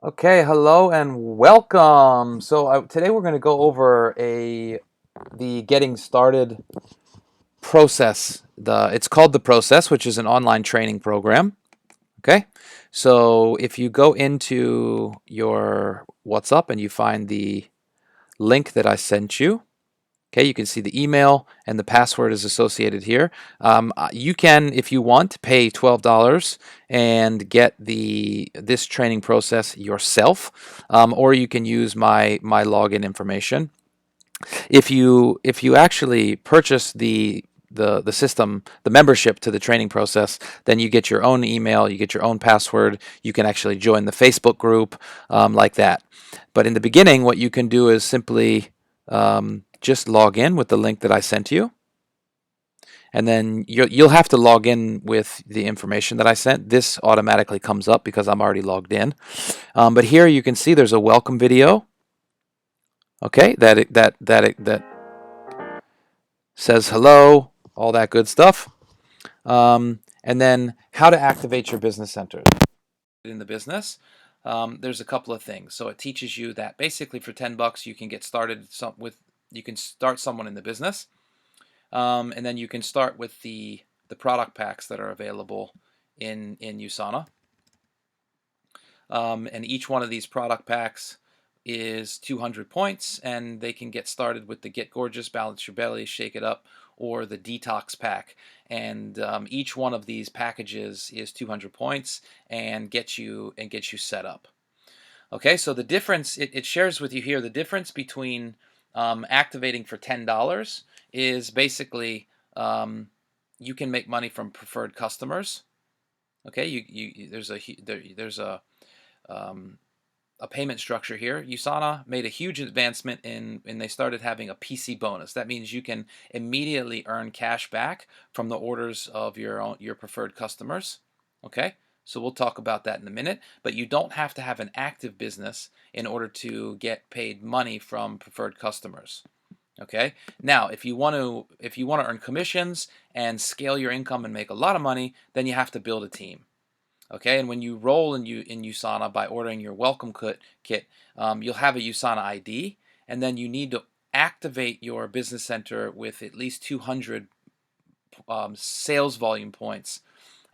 Okay, hello and welcome. Today we're going to go over the getting started process. It's called The Process, which is an online training program. Okay, so if you go into your WhatsApp and you find the link that I sent you, okay, you can see the email and the password is associated here. You can, if you want, pay $12 and get this training process yourself, or you can use my login information. If you actually purchase the system, the membership to the training process, then you get your own email, you get your own password. You can actually join the Facebook group like that. But in the beginning, what you can do is simply just log in with the link that I sent you, and then you'll have to log in with the information that I sent. This automatically comes up because I'm already logged in. But here you can see there's a welcome video. Okay, that says hello, all that good stuff. And then how to activate your business center in the business. There's a couple of things. So it teaches you that basically for $10 you can get started you can start someone in the business, and then you can start with the product packs that are available in USANA. And each one of these product packs is 200 points, and they can get started with the Get Gorgeous, Balance Your Belly, Shake It Up, or the Detox Pack. And each one of these packages is 200 points and gets you set up. Okay, so the difference it shares with you here, the difference between activating for $10 is basically you can make money from preferred customers. Okay, there's um, a payment structure here. USANA made a huge advancement in they started having a PC bonus. That means you can immediately earn cash back from the orders of your preferred customers. Okay, so we'll talk about that in a minute. But you don't have to have an active business in order to get paid money from preferred customers. Okay. Now, if you want to earn commissions and scale your income and make a lot of money, then you have to build a team. Okay, and when you roll in USANA by ordering your welcome kit, you'll have a USANA ID, and then you need to activate your business center with at least 200 sales volume points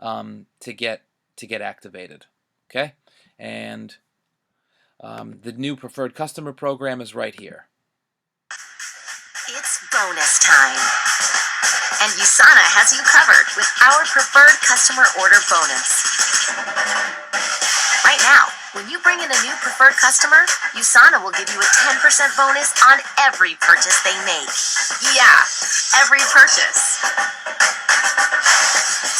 to get activated. Okay, and the new preferred customer program is right here. It's bonus time. And USANA has you covered with our preferred customer order bonus. Right now, when you bring in a new preferred customer, USANA will give you a 10% bonus on every purchase they make. Yeah, every purchase.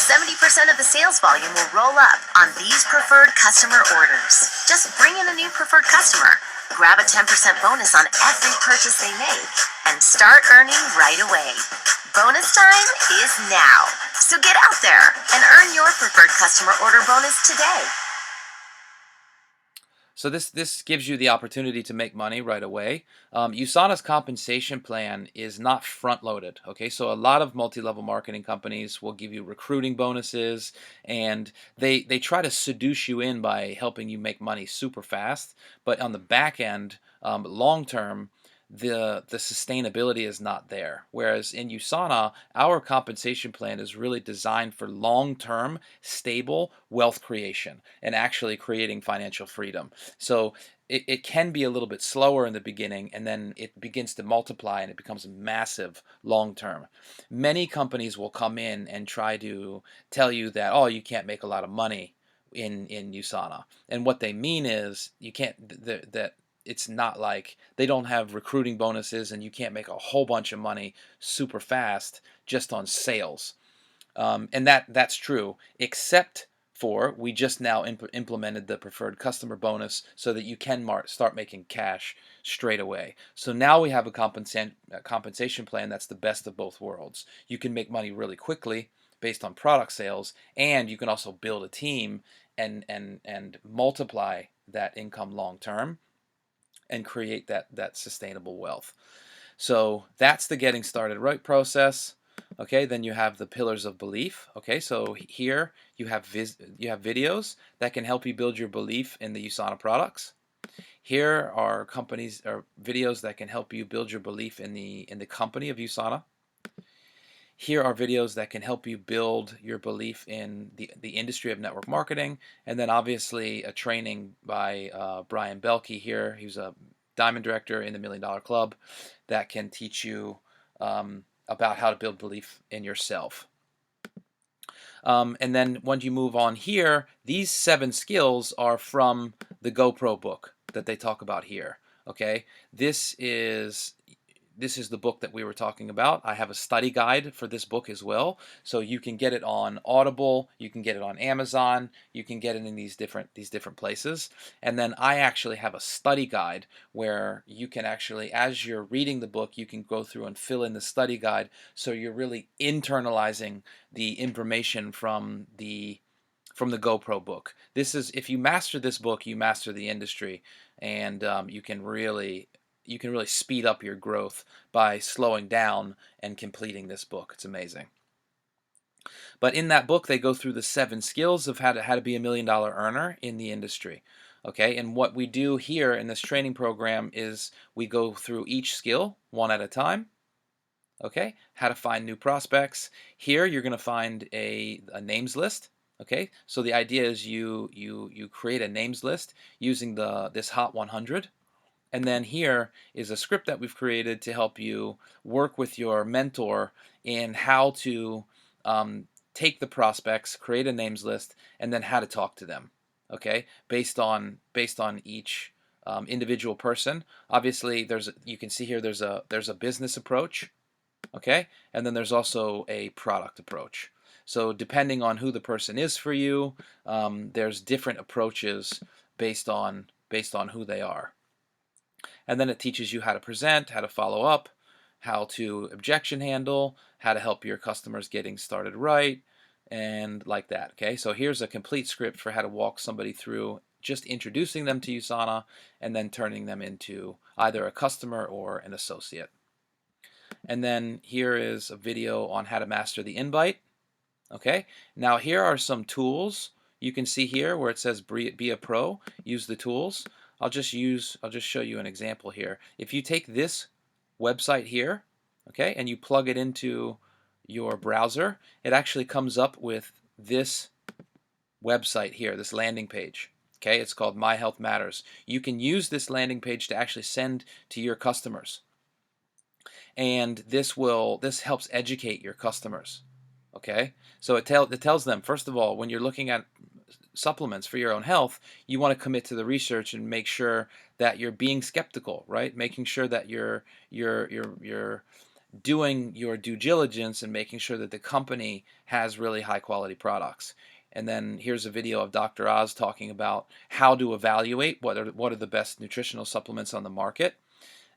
70% of the sales volume will roll up on these preferred customer orders. Just bring in a new preferred customer, grab a 10% bonus on every purchase they make, and start earning right away. Bonus time is now. So get out there and earn your preferred customer order bonus today. So this gives you the opportunity to make money right away. USANA's compensation plan is not front loaded. Okay, so a lot of multi-level marketing companies will give you recruiting bonuses, and they try to seduce you in by helping you make money super fast. But on the back end, long term, the sustainability is not there. Whereas in USANA, our compensation plan is really designed for long-term, stable wealth creation and actually creating financial freedom. So it can be a little bit slower in the beginning, and then it begins to multiply and it becomes massive long term. Many companies will come in and try to tell you that, oh, you can't make a lot of money in USANA. And what they mean is you can't that it's not like they don't have recruiting bonuses and you can't make a whole bunch of money super fast just on sales. And that's true, except for we just now implemented the preferred customer bonus so that you can start making cash straight away. So now we have a compensation plan that's the best of both worlds. You can make money really quickly based on product sales, and you can also build a team and multiply that income long term and create that sustainable wealth. So that's the getting started right process. Okay, then you have the pillars of belief. Okay, so here you have videos that can help you build your belief in the USANA products. Here are companies or videos that can help you build your belief in the company of USANA. Here are videos that can help you build your belief in the industry of network marketing. And then obviously a training by Brian Belke here. He's a diamond director in the $1 Million Club that can teach you about how to build belief in yourself. And then once you move on here, these 7 skills are from the GoPro book that they talk about here. Okay, this is the book that we were talking about. I have a study guide for this book as well, so you can get it on Audible, you can get it on Amazon, you can get it in these different places. And then I actually have a study guide where you can actually, as you're reading the book, you can go through and fill in the study guide, so you're really internalizing the information from the GoPro book. This is, if you master this book, you master the industry, and you can really speed up your growth by slowing down and completing this book. It's amazing. But in that book, they go through the 7 skills of how to be $1 million earner in the industry. Okay, and what we do here in this training program is we go through each skill one at a time. Okay, how to find new prospects. Here you're going to find a names list. Okay, so the idea is you create a names list using this Hot 100. And then here is a script that we've created to help you work with your mentor in how to take the prospects, create a names list, and then how to talk to them. Okay, based on each individual person. Obviously, you can see here there's a business approach. Okay, and then there's also a product approach. So depending on who the person is for you, there's different approaches based on who they are. And then it teaches you how to present, how to follow up, how to objection handle, how to help your customers getting started right, and like that. Okay, so here's a complete script for how to walk somebody through just introducing them to USANA and then turning them into either a customer or an associate. And then here is a video on how to master the invite. Okay, now here are some tools. You can see here where it says be a pro, use the tools. I'll just show you an example here. If you take this website here, okay, and you plug it into your browser, it actually comes up with this website here, this landing page. Okay, it's called My Health Matters. You can use this landing page to actually send to your customers. And this helps educate your customers. Okay, so it tells them, first of all, when you're looking at supplements for your own health, you want to commit to the research and make sure that you're being skeptical, right? Making sure that you're doing your due diligence and making sure that the company has really high quality products. And then here's a video of Dr. Oz talking about how to evaluate what are the best nutritional supplements on the market.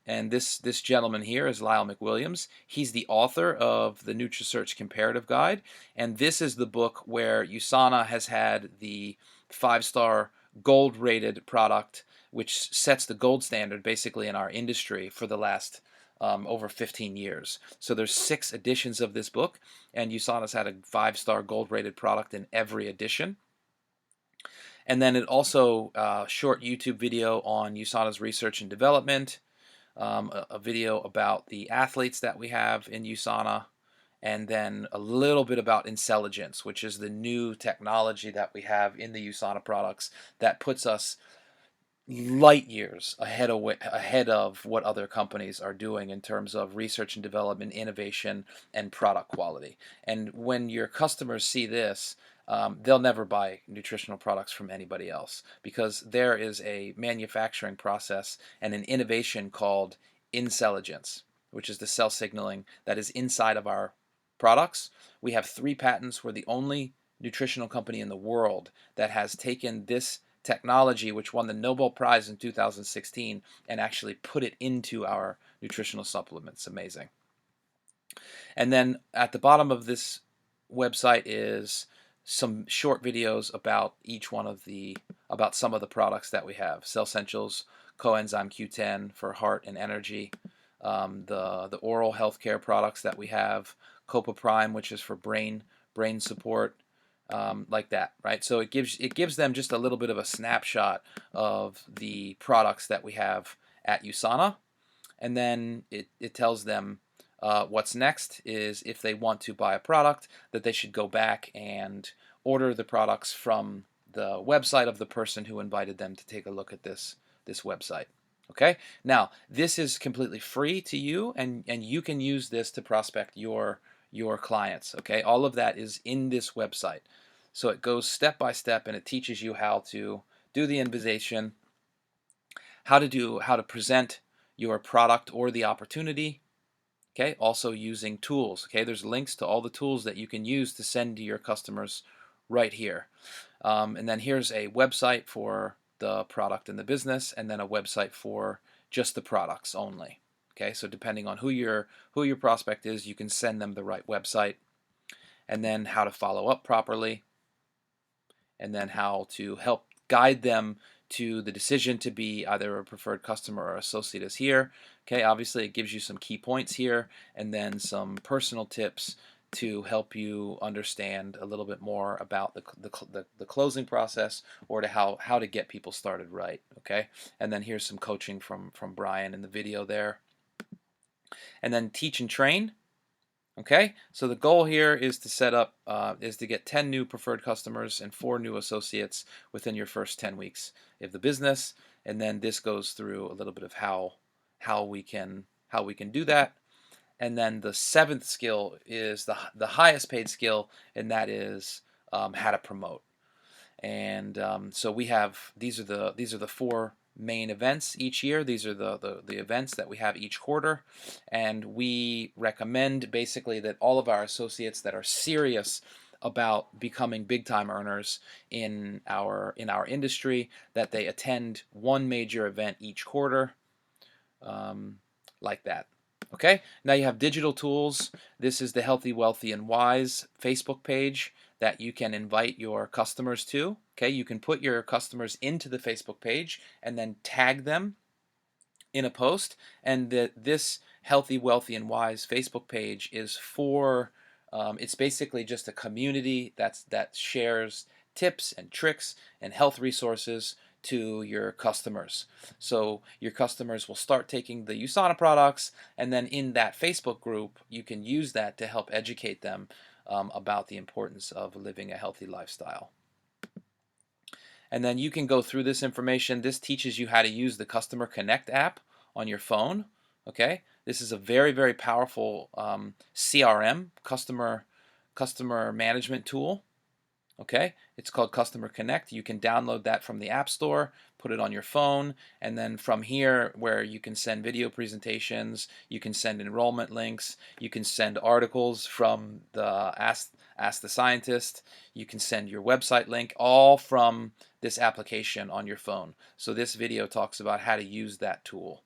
And this gentleman here is Lyle McWilliams. He's the author of the NutriSearch Comparative Guide, and this is the book where USANA has had the 5-star gold-rated product, which sets the gold standard basically in our industry for the last over 15 years. So there's 6 editions of this book, and USANA's had a 5-star gold-rated product in every edition. And then it also short YouTube video on USANA's research and development. A video about the athletes that we have in USANA, and then a little bit about Intelligence, which is the new technology that we have in the USANA products that puts us light years ahead of what other companies are doing in terms of research and development, innovation, and product quality. And when your customers see this, they'll never buy nutritional products from anybody else, because there is a manufacturing process and an innovation called Intelligence, which is the cell signaling that is inside of our products. We have 3 patents. We're the only nutritional company in the world that has taken this technology, which won the Nobel Prize in 2016, and actually put it into our nutritional supplements. Amazing. And then at the bottom of this website is some short videos about about some of the products that we have. Cell Essentials, Coenzyme Q10 for heart and energy, the oral healthcare products that we have, Copa Prime, which is for brain support, like that, right? So it gives them just a little bit of a snapshot of the products that we have at USANA, and then it tells them what's next is if they want to buy a product, that they should go back and order the products from the website of the person who invited them to take a look at this website. Okay, now this is completely free to you, and you can use this to prospect your clients. Okay, all of that is in this website, so it goes step by step, and it teaches you how to do the invitation, how to present your product or the opportunity. Okay, also using tools. Okay, there's links to all the tools that you can use to send to your customers right here. And then here's a website for the product and the business, and then a website for just the products only. Okay, so depending on who your prospect is, you can send them the right website, and then how to follow up properly, and then how to help guide them to the decision to be either a preferred customer or associate is here. Okay, obviously it gives you some key points here, and then some personal tips to help you understand a little bit more about the closing process, or to how to get people started right. Okay, and then here's some coaching from Brian in the video there, and then teach and train. Okay, so the goal here is to set up is to get 10 new preferred customers and 4 new associates within your first 10 weeks of the business, and then this goes through a little bit of how we can do that. And then the 7th skill is the highest paid skill, and that is how to promote. And so we have these are the 4 main events each year. These are the events that we have each quarter, and we recommend basically that all of our associates that are serious about becoming big time earners in our industry, that they attend one major event each quarter, like that. Okay, now you have digital tools. This is the Healthy, Wealthy, and Wise Facebook page that you can invite your customers to. Okay, you can put your customers into the Facebook page and then tag them in a post. And this Healthy, Wealthy, and Wise Facebook page is for, it's basically just a community that shares tips and tricks and health resources to your customers. So your customers will start taking the USANA products, and then in that Facebook group, you can use that to help educate them about the importance of living a healthy lifestyle. And then you can go through this information. This teaches you how to use the Customer Connect app on your phone. Okay, this is a very, very powerful CRM, customer management tool. Okay, it's called Customer Connect. You can download that from the App Store, put it on your phone, and then from here, where you can send video presentations, you can send enrollment links, you can send articles from the Ask the Scientist, you can send your website link, all from this application on your phone. So this video talks about how to use that tool.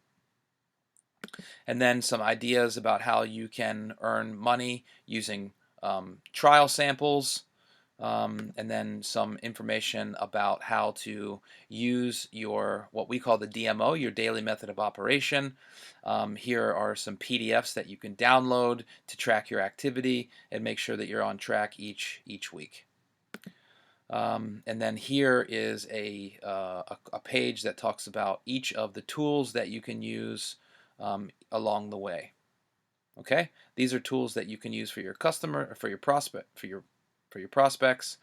And then some ideas about how you can earn money using trial samples. And then some information about how to use your what we call the DMO, your daily method of operation. Here are some PDFs that you can download to track your activity and make sure that you're on track each week. And then here is a page that talks about each of the tools that you can use along the way. Okay, these are tools that you can use for your customer, or for your prospect, for your prospects.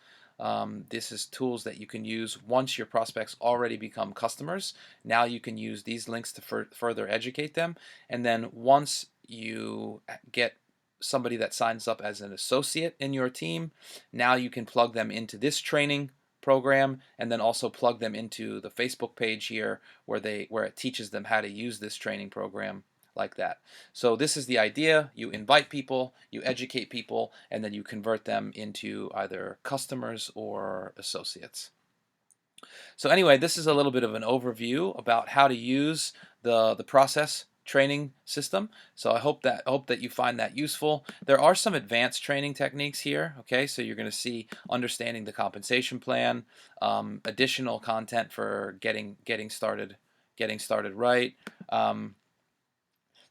This is tools that you can use once your prospects already become customers. Now you can use these links to further educate them. And then once you get somebody that signs up as an associate in your team, now you can plug them into this training program, and then also plug them into the Facebook page here where it teaches them how to use this training program like that. So this is the idea. You invite people, you educate people, and then you convert them into either customers or associates. So anyway, this is a little bit of an overview about how to use the process training system. So I hope that you find that useful. There are some advanced training techniques here. Okay, so you're going to see understanding the compensation plan, additional content for getting started right.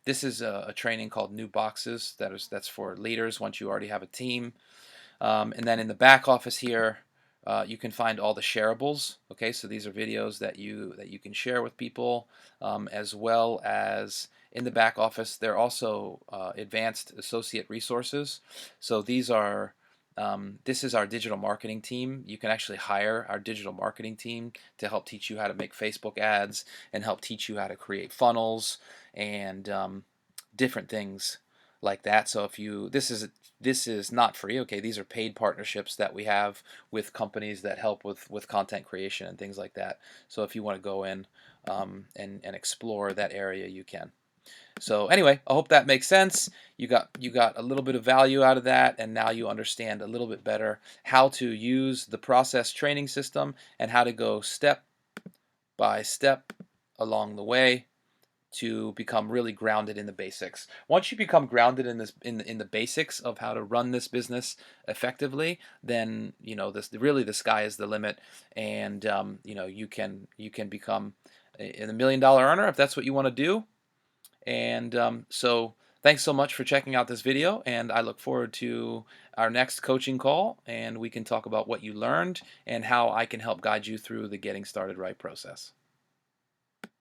This is a training called New Boxes that's for leaders once you already have a team. And then in the back office here, you can find all the shareables. Okay, so these are videos that you can share with people, as well as in the back office. They're also advanced associate resources. So these are this is our digital marketing team. You can actually hire our digital marketing team to help teach you how to make Facebook ads and help teach you how to create funnels and different things like that. So if you this is not free. Okay, these are paid partnerships that we have with companies that help with content creation and things like that. So if you want to go in and explore that area, you can. So anyway, I hope that makes sense. You got a little bit of value out of that, and now you understand a little bit better how to use the process training system and how to go step by step along the way to become really grounded in the basics. Once you become grounded in this in the basics of how to run this business effectively, then this really the sky is the limit, and you can become a $1 million earner if that's what you want to do. And so thanks so much for checking out this video, and I look forward to our next coaching call, and we can talk about what you learned and how I can help guide you through the getting started right process.